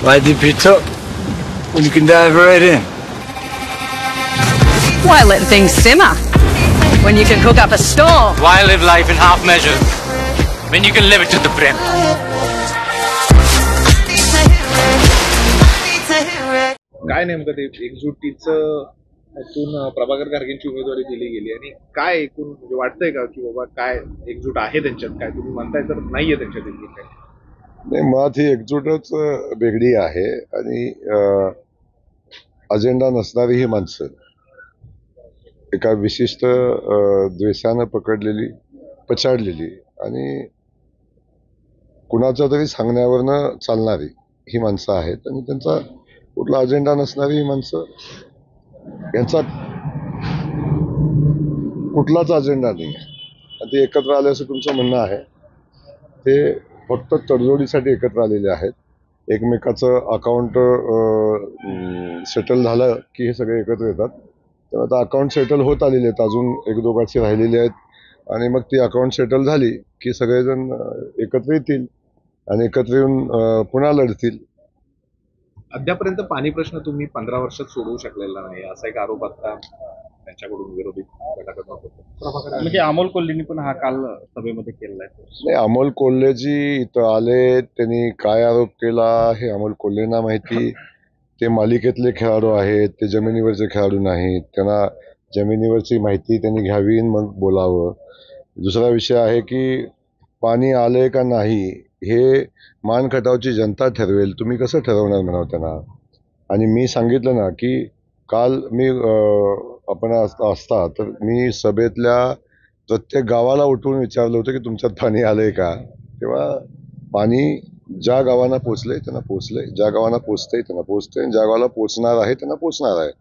Why dip it up when you can dive right in? Why let things simmer when you can cook up a storm? Why live life in half measures when you can live it to the brim? काय नेमकं ते एकजुटीचं प्रभाकर गारगेंची उमेदवारी दिली गेली आणि काय एकूण म्हणजे वाटतंय का की बाबा काय एकजूट आहे त्यांच्यात, काय तुम्ही म्हणताय तर नाहीये त्यांच्यात एकजूट काय? नाही, मुळात ही एकजूटच वेगळी आहे आणि अजेंडा नसणारी ही माणसं एका विशिष्ट द्वेषानं पछाडलेली आणि कुणाच्या तरी सांगण्यावरनं चालणारी ही माणसं आहेत आणि त्यांचा कुठला अजेंडा नसणारी ही माणसं, यांचा कुठलाच अजेंडा नाही आहे. ते एकत्र आले असं तुमचं म्हणणं आहे. ते फक्त तडजोडीसाठी एकत्र आलेले आहेत. एकमेकाचं अकाउंट सेटल झालं की हे सगळे एकत्र येतात. तेव्हा आता अकाउंट सेटल होत आलेले आहेत, अजून एक दोघांची राहिलेली आहेत आणि मग ती अकाउंट सेटल झाली की सगळेजण एकत्र येतील आणि एकत्र येऊन पुन्हा लढतील. अद्यापर्यंत पाणी प्रश्न तुम्ही 15 वर्षात सोडवू शकलेला नाही असा एक आरोप आता त्यांच्याकडून विरोधी गटाकडून होतो. म्हणजे अमोल कोल्हेंनी पण हा काल सभेमध्ये केलेला आहे. नाही, अमोल कोल्हेजी इथं आले, त्यांनी काय आरोप केला हे अमोल कोल्हेंना माहिती. ते मालिकेतले खेळाडू आहेत, ते जमिनीवरचे खेळाडू नाहीत. त्यांना जमिनीवरची माहिती त्यांनी घ्यावी मग बोलावं. दुसरा विषय आहे की पाणी आले का नाही हे मानखटावची जनता ठरवेल, तुम्ही कसं ठरवणार म्हणावं त्यांना. आणि मी सांगितलं ना की काल मी आपण असता तर मी सभेतल्या प्रत्येक गावाला उठून विचारलं होतं की तुमच्यात पाणी आलंय का. तेव्हा पाणी ज्या गावांना पोचलंय त्यांना पोचलंय, ज्या गावांना पोचतंय त्यांना पोचतंय, ज्या गावाला पोचणार आहे त्यांना पोचणार आहे.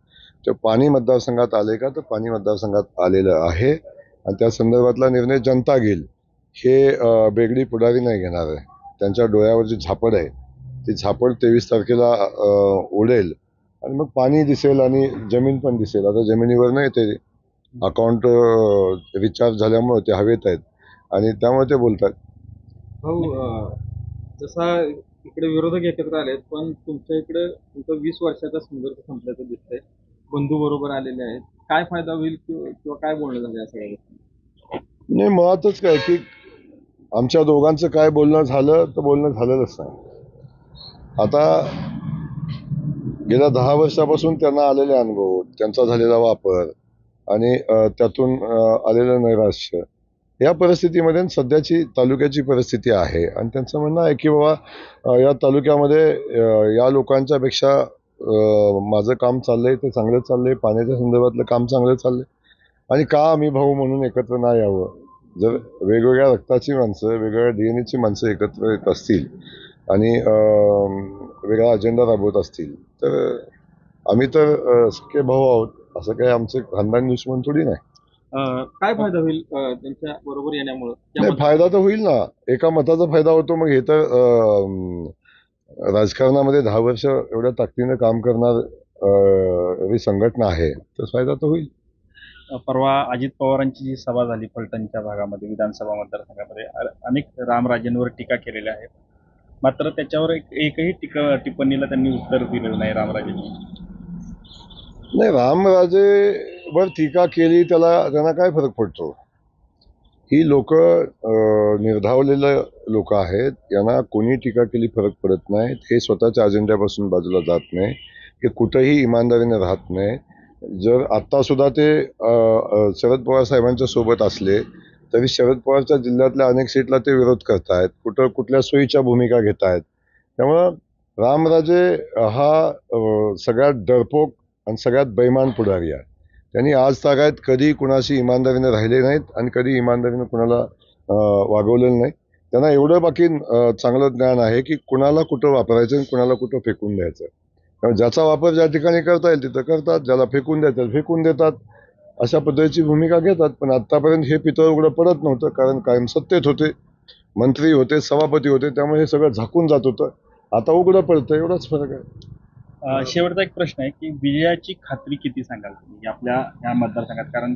तर पाणी मतदारसंघात आले का, तर पाणी मतदारसंघात आलेलं आहे आणि त्या संदर्भातला निर्णय जनता घेईल. हे बेगडी पुढारी नाही घेणार आहे. त्यांच्या डोळ्यावरची झापड आहे, ती झापड 23 तारखेला उडेल आणि मग पाणी दिसेल आणि जमीन पण दिसेल. आता जमिनीवर नाही, ते अकाउंट रिचार्ज झाल्यामुळे ते हवेत आहेत आणि त्यामुळे ते बोलतात. जसा इकडे विरोधक एकत्र आलेत पण तुमच्या इकडे तुमचं 20 वर्षाचा संघर्ष संपल्याचं दिसतंय. बंधू बरोबर आलेले आहेत, काय फायदा होईल किंवा काय बोलणं झालं असं काही? नाही, मुळातच काय की आमच्या दोघांचं काय बोलणं झालं तर बोलणं झालेलंच नाही. आता गेल्या 10 वर्षापासून त्यांना आलेले अनुभव, त्यांचा झालेला वापर आणि त्यातून आलेलं नैराश्य, या परिस्थितीमध्ये सध्याची तालुक्याची परिस्थिती आहे आणि त्यांचं म्हणणं आहे की बाबा या तालुक्यामध्ये या लोकांच्या पेक्षा माझं काम चाललंय ते चांगलं चाललंय, पाण्याच्या संदर्भातलं काम चांगलं चाललंय आणि का आम्ही भाऊ म्हणून एकत्र नाही यावं. जर वेगवेगळ्या रक्ताची माणसं, वेगवेगळ्या डीएनएची माणसं एकत्र येत असतील आणि वेगळा अजेंडा राबवत असतील तर आम्ही तर सख्खे भाऊ आहोत, असं काही आमचे खानदानी दुश्मन थोडी नाही. काय फायदा होईल त्यांच्या बरोबर येण्यामुळे? नाही, फायदा तर होईल ना. एका मताचा फायदा होतो. मग हे तर राजकारणामध्ये 10 वर्ष एवढ्या ताकदीनं काम करणारी संघटना आहे, तर फायदा तर होईल. परवा अजित पवारांची जी सभा झाली फलटणच्या भागामध्ये, विधानसभा मतदारसंघामध्ये अनेक रामराजेंवर टीका केलेल्या आहेत, मात्र त्याच्यावर एकही टिप्पणीला त्यांनी उत्तर दिलेलं नाही रामराजेंनी. नाही, रामराजेवर टीका केली त्यांना काय फरक पडतो. ही लोक निर्धावलेले लोक आहेत, यांना कोणी टीका केली फरक पडत नाही. हे स्वतःच्या अजेंड्यापासून बाजूला जात नाही, हे कुठेही इमानदारीने राहत नाही. जर आत्ता सुद्धा ते शरद पवार साहेबांच्या सोबत असले तरी शरद पवारच्या जिल्ह्यातल्या अनेक सीटला ते विरोध करतायत, कुठल्या सोयीच्या भूमिका घेत आहेत. त्यामुळं रामराजे हा सगळ्यात डरपोक आणि सगळ्यात बैमान पुढारी आहे. त्यांनी आज तागायत कधी कुणाशी इमानदारीने राहिले नाहीत आणि कधी इमानदारीने कुणाला वागवलेलं नाही. त्यांना एवढं बाकी चांगलं ज्ञान आहे की कुणाला कुठं वापरायचं आणि कुणाला कुठं फेकून द्यायचं. ज्याचा वापर ज्या ठिकाणी करता येईल तिथं करतात, ज्याला फेकून द्यायचं फेकून देतात, अशा पद्धतीची भूमिका घेतात. पण आतापर्यंत हे पितळ उघडं पडत नव्हतं, कारण कायम सत्तेत होते, मंत्री होते, सभापती होते, त्यामुळे हे सगळं झाकून जात होतं. आता उघडं पडतं, एवढाच फरक आहे. शेवटचा एक प्रश्न आहे की विजयाची खात्री किती सांगाल तुम्ही आपल्या या मतदारसंघात? कारण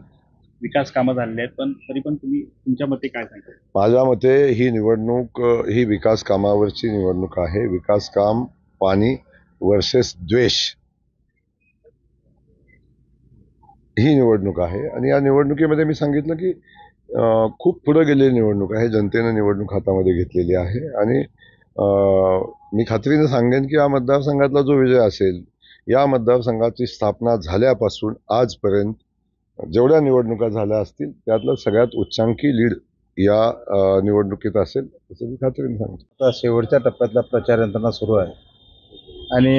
विकास कामं झालेली आहेत, पण तरी पण तुम्ही तुमच्या मते काय सांगाल? माझ्या मते ही निवडणूक ही विकास कामावरची निवडणूक आहे. विकास काम पाणी वर्सेस द्वेष ही निवडणूक आहे. आणि या निवडणुकीमध्ये मी सांगितलं की खूप पुढे गेलेली निवडणूक आहे. जनतेनं निवडणूक हातामध्ये घेतलेली आहे. आणि मी खात्रीने सांगेन की या मतदारसंघातला जो विजय असेल, या मतदारसंघाची स्थापना झाल्यापासून आजपर्यंत जेवढ्या निवडणुका झाल्या असतील त्यातलं सगळ्यात उच्चांकी लीड या निवडणुकीत असेल असं मी खात्रीने सांगतो. आता शेवटच्या टप्प्यातला प्रचार यंत्रणा सुरू आहे आणि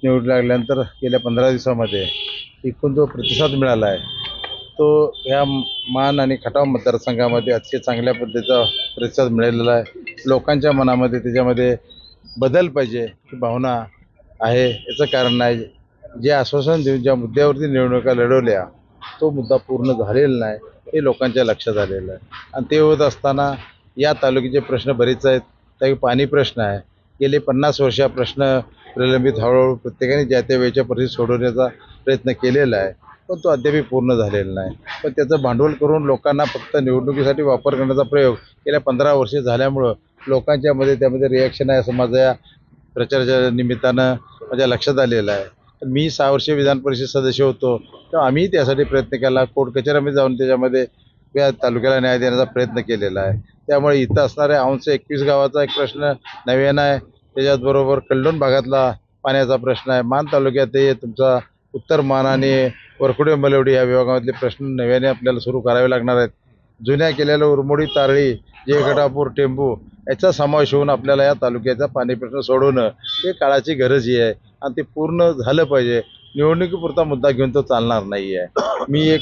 निवडून लागल्यानंतर गेल्या 15 दिवसामध्ये एकूण जो प्रतिसाद मिळाला आहे तो ह्या मान आणि खटाव मतदारसंघामध्ये अतिशय चांगल्या पद्धतीचा प्रतिसाद मिळालेला आहे. लोकांच्या मनामध्ये त्याच्यामध्ये बदल पाहिजे ही भावना आहे. याचं कारण आहे जे आश्वासन देऊन ज्या मुद्द्यावरती निवडणुका लढवल्या तो मुद्दा पूर्ण झालेला नाही हे लोकांच्या लक्षात आलेलं आहे. आणि ते होत असताना या तालुक्याचे प्रश्न बरेच आहेत. त्यावेळी पाणी प्रश्न आहे. गेले 50 वर्ष प्रश्न प्रलंबित हळूहळू प्रत्येकाने ज्या त्या वेळेच्या परिस्थिती सोडवण्याचा प्रयत्न केलेला आहे पण तो अद्यापही पूर्ण झालेला नाही. पण त्याचं भांडवल करून लोकांना फक्त निवडणुकीसाठी वापर करण्याचा प्रयोग गेल्या 15 वर्षे झाल्यामुळं लोकांच्या मध्ये त्यामध्ये रिॲक्शन आहे असं माझं या प्रचाराच्या निमित्तानं माझ्या लक्षात आलेलं आहे. मी 6 वर्षे विधान परिषद सदस्य होतो तेव्हा आम्ही त्यासाठी प्रयत्न केला. कोर्ट कचेऱ्यामध्ये जाऊन त्याच्यामध्ये या तालुक्याला न्याय देण्याचा प्रयत्न केलेला आहे. त्यामुळे इथं असणाऱ्या 21 गावाचा एक प्रश्न नव्यानं आहे. त्याच्याचबरोबर कल्लोण भागातला पाण्याचा प्रश्न आहे. मान तालुक्यात तुमचा उत्तर मान आणि वरकुडे मलवडी या विभागामधले प्रश्न नव्याने आपल्याला सुरू करावे लागणार आहेत. जुन्या केलेल्या उरमोडी तारळी जयगटापूर टेंबू याचा समावेश होऊन आपल्याला या तालुक्याचा पाणी प्रश्न सोडवणं हे काळाची गरज ही आहे आणि ते पूर्ण झालं पाहिजे. निवडणुकीपुरता मुद्दा घेऊन तो चालणार नाही आहे. मी एक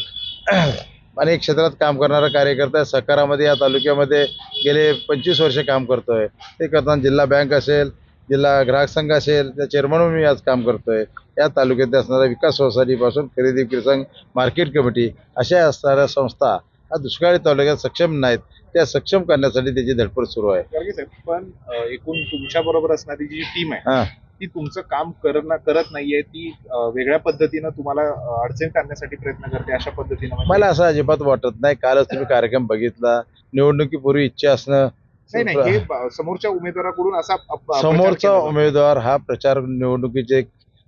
अनेक क्षेत्रात काम करणारा कार्यकर्ता आहे. सहकारामध्ये या तालुक्यामध्ये गेले 25 वर्षे काम करतोय. ते करताना जिल्हा बँक असेल, जिल्हा ग्राहक संघ असेल, त्या चेअरमन म्हणून मी आज काम करतोय. या तालुक्यात असणाऱ्या विकास सोसायटीपासून खरेदी विक्री संघ, मार्केट कमिटी अशा असणाऱ्या संस्था हा दुष्काळी तालुक्यात सक्षम नाहीत. त्या सक्षम करण्यासाठी त्याची धडपड सुरू आहे. गाडगे साहेब, पण एकूण तुमच्या बरोबर असणारी जी टीम आहे ती तुमचं काम करत नाहीये. ती वेगळ्या पद्धतीनं तुम्हाला अडचण आणण्यासाठी प्रयत्न करते अशा पद्धतीनं. मला असं अजिबात वाटत नाही. कालच तुम्ही कार्यक्रम बघितला. निवडणुकीपूर्वी इच्छा असणं नाही, हे समोरच्या उमेदवाराकडून असा समोरचा उमेदवार हा प्रचार निवडणुकीचे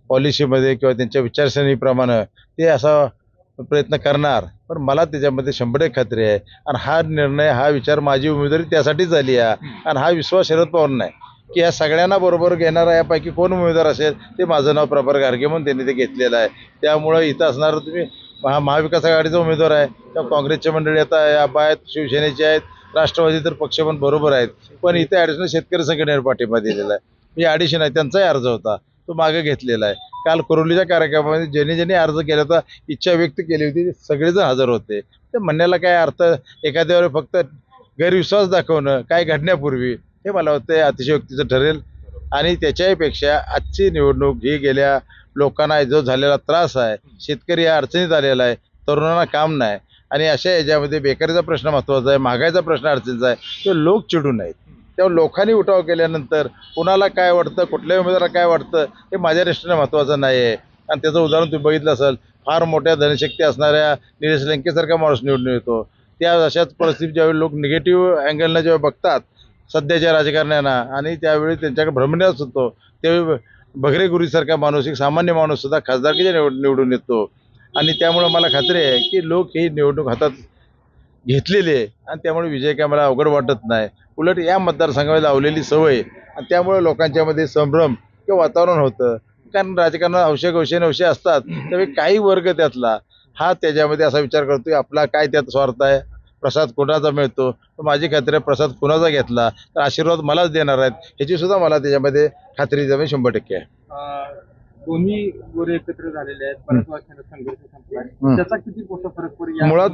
पॉलिसीमध्ये किंवा त्यांच्या विचारसरणीप्रमाणे ते असा प्रयत्न करणार. पण मला त्याच्यामध्ये 100% खात्री आहे. आणि हा निर्णय हा विचार माझी उमेदवारी त्यासाठी झाली आहे. आणि हा विश्वास शरद पवार नाही की या सगळ्यांना बरोबर घेणारा यापैकी कोण उमेदवार असेल ते माझं नाव प्रभार गारगे म्हणून त्यांनी ते घेतलेलं आहे. त्यामुळं इथं असणारं तुम्ही महाविकास आघाडीचा उमेदवार आहे किंवा काँग्रेसचे मंडळी आता या आहेत, शिवसेनेचे आहेत, राष्ट्रवादी तर पक्ष पण बरोबर आहेत. पण इथे ॲडिशनल शेतकरी संघटनेवर पाठिंबा दिलेला आहे. मी ॲडिशन आहे त्यांचाही अर्ज होता तो मागे घेतलेला आहे. काल कोरोलीच्या कार्यक्रमामध्ये ज्यांनी अर्ज केला होता, इच्छा व्यक्त केली होती, सगळेजण हजर होते. ते म्हणण्याला काय अर्थ, एखाद्यावर फक्त गैरविश्वास दाखवणं काय घडण्यापूर्वी हे मला वाटतं अतिशयोक्तीचं ठरेल. आणि त्याच्याहीपेक्षा आजची निवडणूक ही गेल्या लोकांना जो झालेला त्रास आहे, शेतकरी या अडचणीत आलेला आहे, तरुणांना काम नाही आणि अशा याच्यामध्ये बेकारीचा प्रश्न महत्त्वाचा आहे, महागाईचा प्रश्न अडचणीचा आहे, तो लोक चिडून आहेत. तेव्हा लोकांनी उठाव केल्यानंतर कुणाला काय वाटतं, कुठल्याही उमेदवाराला काय वाटतं हे माझ्या दृष्टीने महत्त्वाचं नाही आहे. आणि त्याचं उदाहरण तुम्ही बघितलं असेल, फार मोठ्या धनशक्ती असणाऱ्या निलेश लंकेसारखा माणूस निवडून येतो. त्या अशाच परिस्थितीत ज्यावेळी लोक निगेटिव्ह अँगलनं जेव्हा बघतात सध्याच्या राजकारण्यांना आणि त्यावेळी त्यांच्याकडे भ्रमण्यास होतो, त्यावेळी भगरे गुरुसारखा माणूस, एक सामान्य माणूस सुद्धा खासदारकीच्या निवडून येतो. आणि त्यामुळं मला खात्री आहे की लोक ही निवडणूक हातात घेतलेली आहे आणि त्यामुळे विजय काय मला अवघड वाटत नाही. उलट या मतदारसंघामध्ये लावलेली सवय आणि त्यामुळे लोकांच्यामध्ये संभ्रम किंवा वातावरण होतं. कारण राजकारणात हौशे असतात त्यावेळी काही वर्ग त्यातला हा त्याच्यामध्ये असा विचार करतो की आपला काय त्यात स्वार्थ आहे, प्रसाद कोणाचा मिळतो. तर माझी खात्री आहे प्रसाद कुणाचा घेतला तर आशीर्वाद मलाच देणार आहेत ह्याची सुद्धा मला त्याच्यामध्ये खात्री 100% आहे. दोन्ही गोरे एकत्र झालेले आहेत. बऱ्याच वर्षांचा संघर्ष संपलाय. त्याचा किती मोठा फरक पडेल? मुळात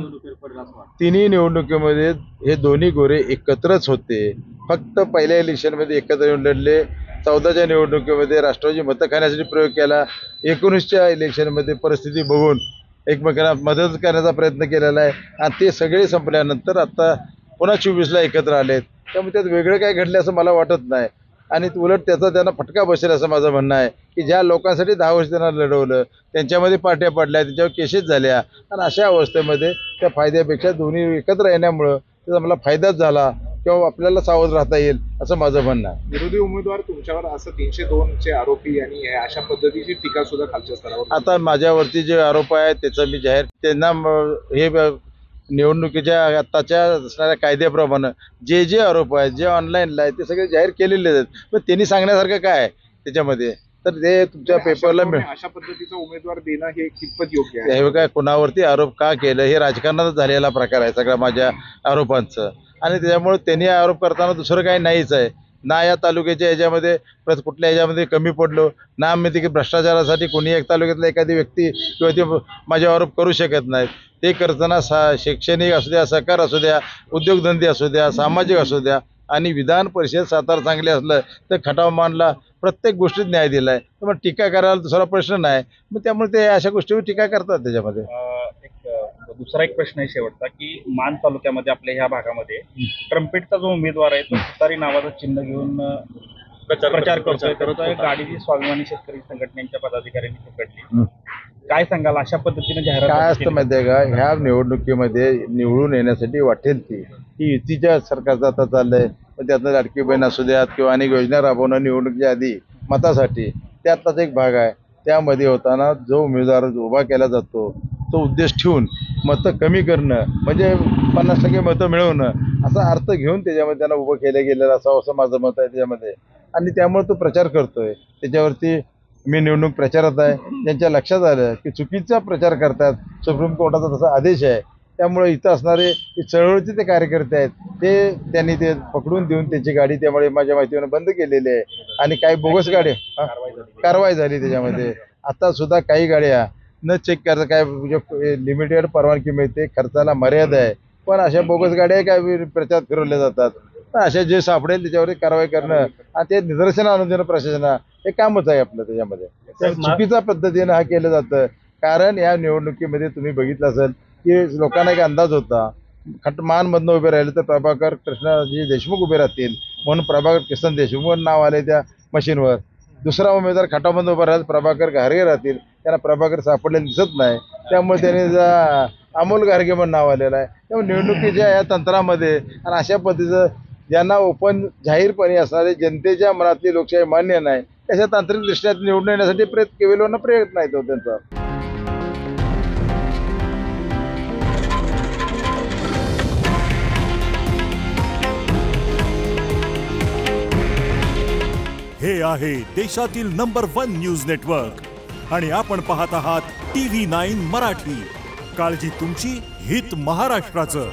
तिन्ही निवडणुकीमध्ये हे दोन्ही गोरे एकत्रच होते. फक्त पहिल्या इलेक्शनमध्ये एकत्र येऊन लढले. 14च्या निवडणुकीमध्ये राष्ट्रवादी मतं खाण्यासाठी प्रयोग केला. 19च्या इलेक्शनमध्ये परिस्थिती बघून एकमेकांना मदत करण्याचा प्रयत्न केलेला आहे आणि ते सगळे संपल्यानंतर आता पुन्हा 24ला एकत्र आलेत. त्यामुळे त्यात वेगळं काय घडलं असं मला वाटत नाही. आणि उलट त्याचा त्यांना फटका बसेल असं माझं म्हणणं आहे की ज्या लोकांसाठी 10 वर्ष त्यांना लढवलं त्यांच्यामध्ये पाट्या पडल्या, त्यांच्यावर केसेस झाल्या आणि अशा अवस्थेमध्ये त्या फायद्यापेक्षा दोन्ही एकत्र येण्यामुळं त्याचा मला फायदाच झाला किंवा आपल्याला सावध राहता येईल असं माझं म्हणणं आहे. विरोधी उमेदवार तुमच्यावर असं 302चे आरोपी आणि अशा पद्धतीची टीका सुद्धा खालच्या स्तरावर आता माझ्यावरती जे आरोप आहेत त्याचं मी जाहीर त्यांना हे निवडणुकीच्या आत्ताच्या असणाऱ्या कायद्याप्रमाणे जे जे आरोप आहेत जे ऑनलाईनला आहेत ते सगळे जाहीर केलेले आहेत. पण त्यांनी सांगण्यासारखं काय आहे त्याच्यामध्ये तर ते तुमच्या पेपरला अशा पद्धतीचा उमेदवार देणं हे कितपत योग्य आहे? हे काय कुणावरती आरोप का केलं हे राजकारणात झालेला प्रकार आहे सगळ्या माझ्या आरोपांचं. आणि त्याच्यामुळे त्यांनी आरोप करताना दुसरं काही नाहीच आहे ना. या तालुक्याच्या ह्याच्यामध्ये कुठल्या ह्याच्यामध्ये कमी पडलो ना. आम्ही की भ्रष्टाचारासाठी कोणी एक तालुक्यातला एखादी व्यक्ती किंवा ते माझ्यावर आरोप करू शकत नाहीत. ते करताना शैक्षणिक असू द्या, सहकार असू द्या, उद्योगधंदे असू द्या, सामाजिक असू द्या आणि विधान परिषद सातारा चांगले असलं तर खटाव मानला प्रत्येक गोष्टीत न्याय दिलाय. तर मग टीका करायला दुसरा प्रश्न नाही. मग त्यामुळे ते अशा गोष्टीवर टीका करतात त्याच्यामध्ये. दुसरा एक प्रश्न आहे शेवटचा की मान तालुक्यामध्ये आपल्या ह्या भागामध्ये ट्रम्पेटचा जो उमेदवार आहे तो तुतारी नावाचं चिन्ह घेऊन प्रचार करतोय. तर गाडीची स्वाभिमानी शेतकरी संघटनेच्या पदाधिकाऱ्यांनी पकडली. काय सांगाल अशा पद्धतीने जाहिरात काय असतं माहितीये का, ह्या निवडणुकीमध्ये निवडून येण्यासाठी वाटेल ती ही युतीच्या सरकारचं आता चाललंय. पण त्यातनं लाडकी बहीण असू द्यात किंवा अनेक योजना राबवणं निवडणुकीच्या आधी मतासाठी त्यातलाच एक भाग आहे. त्यामध्ये होताना जो उमेदवार उभा केला जातो तो उद्देश ठेवून मतं कमी करणं म्हणजे 50% मतं मिळवणं असा अर्थ घेऊन त्याच्यामध्ये त्यांना उभं केलं गेलेलं असावं असं माझं मत आहे त्याच्यामध्ये. आणि त्यामुळे तो प्रचार करतोय. त्याच्यावरती मी निवडणूक प्रचारात आहे. त्यांच्या लक्षात आलं की चुकीचा प्रचार करतात. सुप्रीम कोर्टाचा तसा आदेश आहे. त्यामुळे इथं असणारे चळवळीचे ते कार्यकर्ते आहेत ते त्यांनी ते पकडून देऊन त्यांची गाडी त्यामुळे माझ्या माहितीने बंद केलेली आहे. आणि काही बोगस गाड्या कारवाई झाली त्याच्यामध्ये. आता सुद्धा काही गाड्या न चेक करता काय म्हणजे लिमिटेड परवानगी मिळते, खर्चाला मर्यादा आहे, पण अशा बोगस गाड्या काय प्रचार फिरवल्या जातात. तर अशा जे सापडेल त्याच्यावर कारवाई करणं आणि ते निदर्शन आणून देणं प्रशासना हे कामच आहे आपलं त्याच्यामध्ये. चुकीच्या पद्धतीनं हा केलं जातं. कारण या निवडणुकीमध्ये तुम्ही बघितलं असेल की लोकांना एक अंदाज होता खटमानमधनं उभे राहिले तर प्रभाकर कृष्णाजी देशमुख उभे राहतील म्हणून प्रभाकर किसन देशमुख नाव आले त्या मशीनवर. दुसरा उमेदवार खटामध्ये उभा राहिला प्रभाकर घारगे राहतील. त्यांना प्रभाकर सापडलेलं दिसत नाही. त्यामुळे त्यांनी अमोल घारगे म्हणून नाव आलेलं आहे. त्यामुळे निवडणुकीच्या या तंत्रामध्ये आणि अशा पद्धतीचं ज्यांना ओपन जाहीरपणे असणारे जनतेच्या मनातली लोकशाही मान्य नाही अशा तांत्रिक दृष्ट्या निवडून येण्यासाठी प्रयत्न आहे तो त्यांचा. हे आहे देशातील नंबर 1 न्यूज नेटवर्क आणि आपण पाहत आहात TV9 मराठी. काळजी तुमची, हित महाराष्ट्राचं.